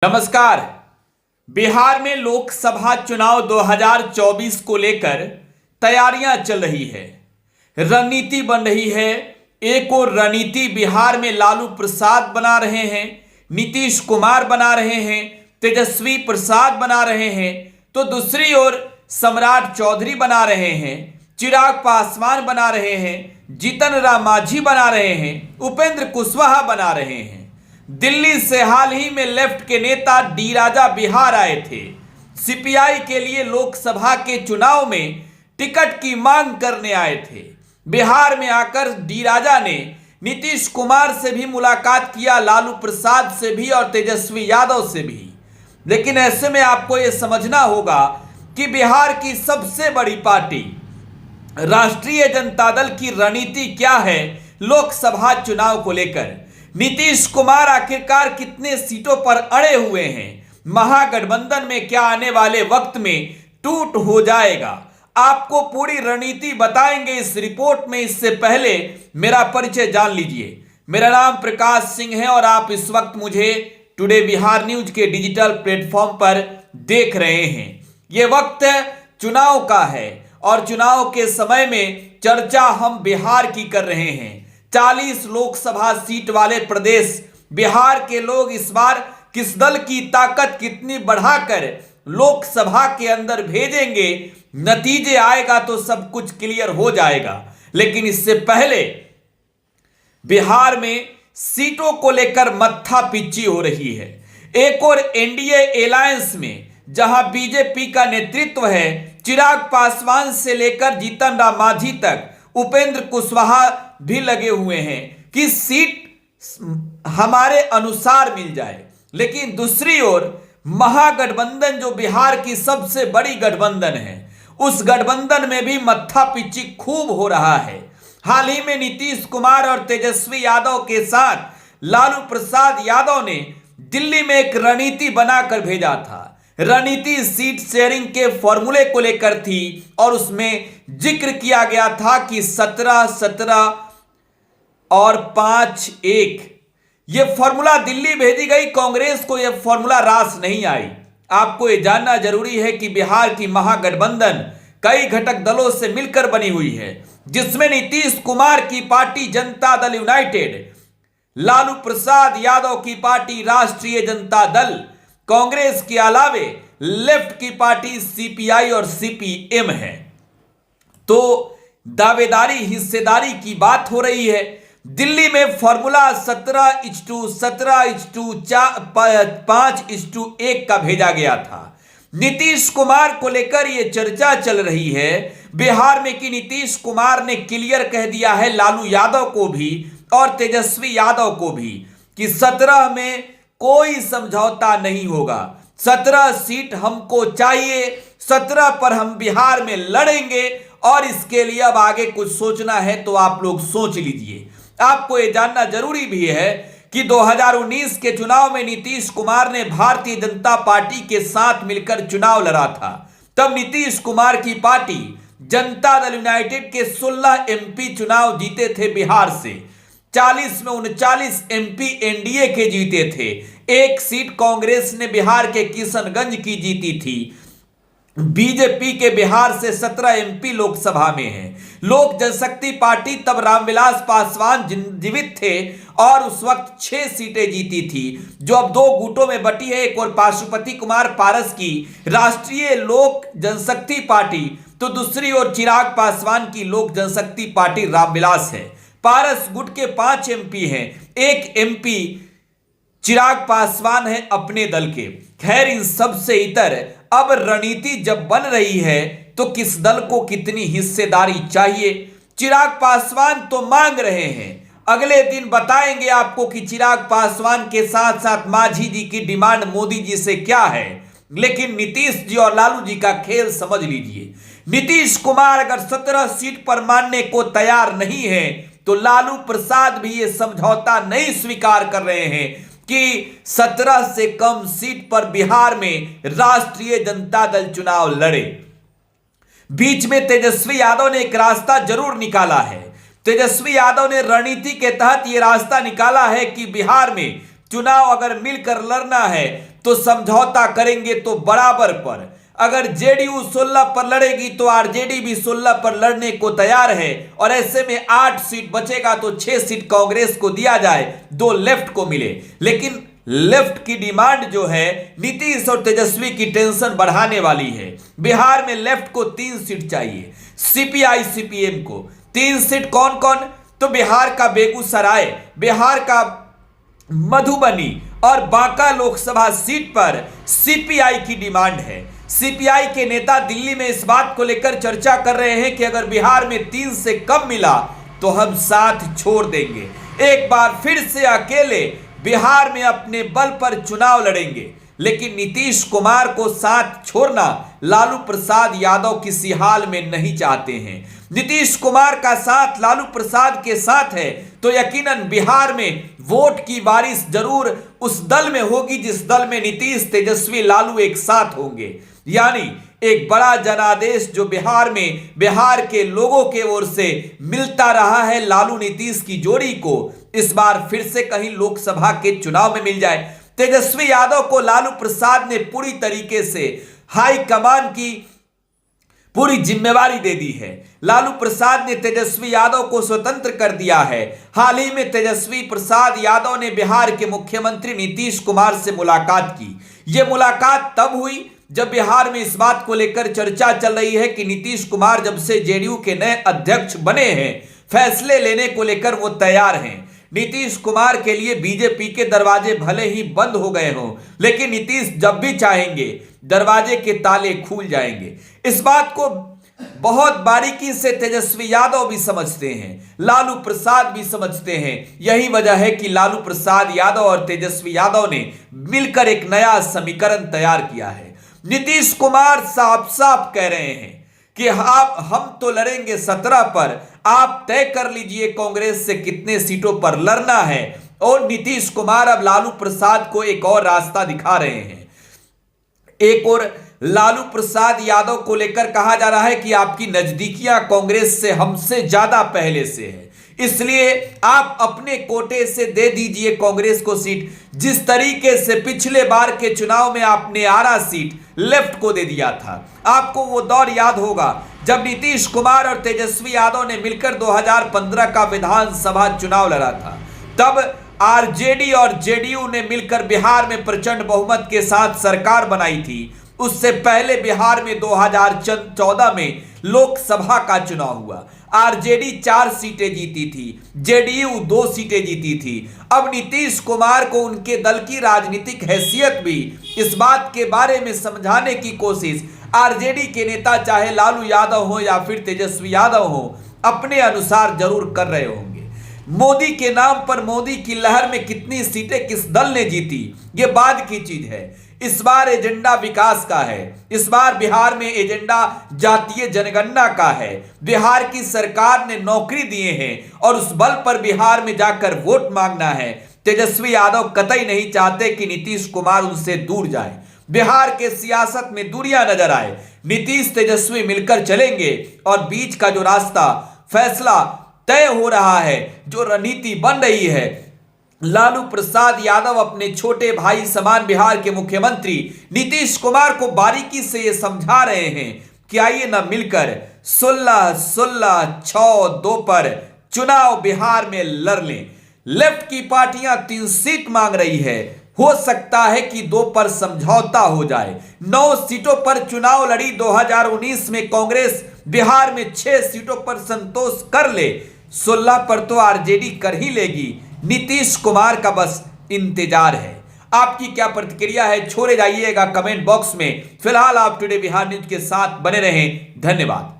नमस्कार। बिहार में लोकसभा चुनाव 2024 को लेकर तैयारियां चल रही है, रणनीति बन रही है। एक और रणनीति बिहार में लालू प्रसाद बना रहे हैं, नीतीश कुमार बना रहे हैं, तेजस्वी प्रसाद बना रहे हैं, तो दूसरी ओर सम्राट चौधरी बना रहे हैं, चिराग पासवान बना रहे हैं, जीतन राम मांझी बना रहे हैं, उपेंद्र कुशवाहा बना रहे हैं। दिल्ली से हाल ही में लेफ्ट के नेता डी राजा बिहार आए थे। सीपीआई के लिए लोकसभा के चुनाव में टिकट की मांग करने आए थे। बिहार में आकर डी राजा ने नीतीश कुमार से भी मुलाकात किया, लालू प्रसाद से भी और तेजस्वी यादव से भी। लेकिन ऐसे में आपको यह समझना होगा कि बिहार की सबसे बड़ी पार्टी राष्ट्रीय जनता दल की रणनीति क्या है लोकसभा चुनाव को लेकर। नीतीश कुमार आखिरकार कितने सीटों पर अड़े हुए हैं, महागठबंधन में क्या आने वाले वक्त में टूट हो जाएगा, आपको पूरी रणनीति बताएंगे इस रिपोर्ट में। इससे पहले मेरा परिचय जान लीजिए। मेरा नाम प्रकाश सिंह है और आप इस वक्त मुझे टुडे बिहार न्यूज के डिजिटल प्लेटफॉर्म पर देख रहे हैं। यह वक्त चुनाव का है और चुनाव के समय में चर्चा हम बिहार की कर रहे हैं। 40 लोकसभा सीट वाले प्रदेश बिहार के लोग इस बार किस दल की ताकत कितनी बढ़ाकर लोकसभा के अंदर भेजेंगे, नतीजे आएगा तो सब कुछ क्लियर हो जाएगा। लेकिन इससे पहले बिहार में सीटों को लेकर मत्था पिच्ची हो रही है। एक और एनडीए अलायंस में जहां बीजेपी का नेतृत्व है, चिराग पासवान से लेकर जीतन राम मांझी तक, उपेंद्र कुशवाहा भी लगे हुए हैं कि सीट हमारे अनुसार मिल जाए। लेकिन दूसरी ओर महागठबंधन जो बिहार की सबसे बड़ी गठबंधन है, उस गठबंधन में भी मत्था पिच्ची खूब हो रहा है। हाल ही में नीतीश कुमार और तेजस्वी यादव के साथ लालू प्रसाद यादव ने दिल्ली में एक रणनीति बनाकर भेजा था। रणनीति सीट शेयरिंग के फॉर्मूले को लेकर थी और उसमें जिक्र किया गया था कि 17-17 और 5-1 ये फॉर्मूला दिल्ली भेजी गई। कांग्रेस को यह फॉर्मूला रास नहीं आई। आपको यह जानना जरूरी है कि बिहार की महागठबंधन कई घटक दलों से मिलकर बनी हुई है, जिसमें नीतीश कुमार की पार्टी जनता दल यूनाइटेड, लालू प्रसाद यादव की पार्टी राष्ट्रीय जनता दल, कांग्रेस के अलावे लेफ्ट की पार्टी सीपीआई और सीपीएम है। तो दावेदारी हिस्सेदारी की बात हो रही है। दिल्ली में फॉर्मूला 17:17:5:1 का भेजा गया था। नीतीश कुमार को लेकर यह चर्चा चल रही है बिहार में कि नीतीश कुमार ने क्लियर कह दिया है लालू यादव को भी और तेजस्वी यादव को भी कि 17 में कोई समझौता नहीं होगा। 17 सीट हमको चाहिए, 17 पर हम बिहार में लड़ेंगे और इसके लिए अब आगे कुछ सोचना है तो आप लोग सोच लीजिए। आपको यह जानना जरूरी भी है कि 2019 के चुनाव में नीतीश कुमार ने भारतीय जनता पार्टी के साथ मिलकर चुनाव लड़ा था। तब नीतीश कुमार की पार्टी जनता दल यूनाइटेड के 16 एमपी चुनाव जीते थे बिहार से। 40 में 39 एमपी एनडीए के जीते थे। एक सीट कांग्रेस ने बिहार के किशनगंज की जीती थी। बीजेपी के बिहार से 17 एमपी लोकसभा में है। लोक जनशक्ति पार्टी तब रामविलास पासवान जीवित थे और उस वक्त 6 सीटें जीती थी, जो अब 2 गुटों में बटी है। एक और पाशुपति कुमार पारस की राष्ट्रीय लोक जनशक्ति पार्टी, तो दूसरी ओर चिराग पासवान की लोक जनशक्ति पार्टी रामविलास है। पारस गुट के 5 एमपी हैं, 1 एमपी चिराग पासवान है अपने दल के। खैर, इन सब से इतर अब रणनीति जब बन रही है तो किस दल को कितनी हिस्सेदारी चाहिए। चिराग पासवान तो मांग रहे हैं, अगले दिन बताएंगे आपको कि चिराग पासवान के साथ साथ मांझी जी की डिमांड मोदी जी से क्या है। लेकिन नीतीश जी और लालू जी का खेल समझ लीजिए। नीतीश कुमार अगर 17 सीट पर मानने को तैयार नहीं है तो लालू प्रसाद भी ये समझौता नहीं स्वीकार कर रहे हैं कि 17 से कम सीट पर बिहार में राष्ट्रीय जनता दल चुनाव लड़े। बीच में तेजस्वी यादव ने एक रास्ता जरूर निकाला है। तेजस्वी यादव ने रणनीति के तहत यह रास्ता निकाला है कि बिहार में चुनाव अगर मिलकर लड़ना है तो समझौता करेंगे तो बराबर पर। अगर जेडीयू 16 पर लड़ेगी तो आरजेडी भी 16 पर लड़ने को तैयार है, और ऐसे में 8 सीट बचेगा तो 6 सीट कांग्रेस को दिया जाए, 2 लेफ्ट को मिले। लेकिन लेफ्ट की डिमांड जो है नीतीश और तेजस्वी की टेंशन बढ़ाने वाली है। बिहार में लेफ्ट को 3 सीट चाहिए, सीपीआई सीपीएम को 3 सीट। कौन कौन? तो बिहार का बेगूसराय, बिहार का मधुबनी और बांका लोकसभा सीट पर सीपीआई की डिमांड है। सीपीआई के नेता दिल्ली में इस बात को लेकर चर्चा कर रहे हैं कि अगर बिहार में 3 से कम मिला तो हम साथ छोड़ देंगे, एक बार फिर से अकेले बिहार में अपने बल पर चुनाव लड़ेंगे। लेकिन नीतीश कुमार को साथ छोड़ना लालू प्रसाद यादव किसी हाल में नहीं चाहते हैं। नीतीश कुमार का साथ लालू प्रसाद के साथ है तो यकीनन बिहार में वोट की बारिश जरूर उस दल में होगी जिस दल में नीतीश, तेजस्वी, लालू एक साथ होंगे। यानी एक बड़ा जनादेश जो बिहार में बिहार के लोगों के ओर से मिलता रहा है लालू नीतीश की जोड़ी को, इस बार फिर से कहीं लोकसभा के चुनाव में मिल जाए। तेजस्वी यादव को लालू प्रसाद ने पूरी तरीके से हाई कमान की पूरी जिम्मेवारी दे दी है। लालू प्रसाद ने तेजस्वी यादव को स्वतंत्र कर दिया है। हाल ही में तेजस्वी प्रसाद यादव ने बिहार के मुख्यमंत्री नीतीश कुमार से मुलाकात की। यह मुलाकात तब हुई जब बिहार में इस बात को लेकर चर्चा चल रही है कि नीतीश कुमार जब से जेडीयू के नए अध्यक्ष बने हैं, फैसले लेने को लेकर वो तैयार हैं। नीतीश कुमार के लिए बीजेपी के दरवाजे भले ही बंद हो गए हों, लेकिन नीतीश जब भी चाहेंगे दरवाजे के ताले खुल जाएंगे। इस बात को बहुत बारीकी से तेजस्वी यादव भी समझते हैं, लालू प्रसाद भी समझते हैं। यही वजह है कि लालू प्रसाद यादव और तेजस्वी यादव ने मिलकर एक नया समीकरण तैयार किया है। नीतीश कुमार साफ साफ कह रहे हैं कि हम तो लड़ेंगे 17 पर, आप तय कर लीजिए कांग्रेस से कितने सीटों पर लड़ना है। और नीतीश कुमार अब लालू प्रसाद को एक और रास्ता दिखा रहे हैं। एक और लालू प्रसाद यादव को लेकर कहा जा रहा है कि आपकी नजदीकियां कांग्रेस से हमसे ज्यादा पहले से है, इसलिए आप अपने कोटे से दे दीजिए कांग्रेस को सीट। जिस तरीके से पिछले बार के चुनाव में आपने आरा सीट लेफ्ट को दे दिया था, आपको वो दौर याद होगा जब नीतीश कुमार और तेजस्वी यादव ने मिलकर 2015 का विधानसभा चुनाव लड़ा था। तब आरजेडी और जेडीयू ने मिलकर बिहार में प्रचंड बहुमत के साथ सरकार बनाई थी। उससे पहले बिहार में 2014 में लोकसभा का चुनाव हुआ। आरजेडी 4 सीटें जीती थी, जेडीयू 2 सीटें जीती थी। अब नीतीश कुमार को उनके दल की राजनीतिक हैसियत भी इस बात के बारे में समझाने की कोशिश आरजेडी के नेता, चाहे लालू यादव हो या फिर तेजस्वी यादव हो, अपने अनुसार जरूर कर रहे होंगे। मोदी के नाम पर मोदी की लहर में कितनी सीटें किस दल ने जीती, ये बाद की चीज है। इस बार एजेंडा विकास का है। इस बार बिहार में एजेंडा जातीय जनगणना का है। बिहार की सरकार ने नौकरी दिए हैं और उस बल पर बिहार में जाकर वोट मांगना है। तेजस्वी यादव कतई नहीं चाहते कि नीतीश कुमार उनसे दूर जाए, बिहार के सियासत में दूरियां नजर आए। नीतीश तेजस्वी मिलकर चलेंगे और बीच का जो रास्ता फैसला तय हो रहा है, जो रणनीति बन रही है, लालू प्रसाद यादव अपने छोटे भाई समान बिहार के मुख्यमंत्री नीतीश कुमार को बारीकी से ये समझा रहे हैं कि आइए ना मिलकर 16-16-6-2 पर चुनाव बिहार में लड़ लें। लेफ्ट की पार्टियां 3 सीट मांग रही है, हो सकता है कि 2 पर समझौता हो जाए। 9 सीटों पर चुनाव लड़ी 2019 में कांग्रेस, बिहार में 6 सीटों पर संतोष कर ले, 16 पर तो आरजेडी कर ही लेगी। नीतीश कुमार का बस इंतजार है। आपकी क्या प्रतिक्रिया है, छोड़े जाइएगा कमेंट बॉक्स में। फिलहाल आप टुडे बिहार न्यूज के साथ बने रहें। धन्यवाद।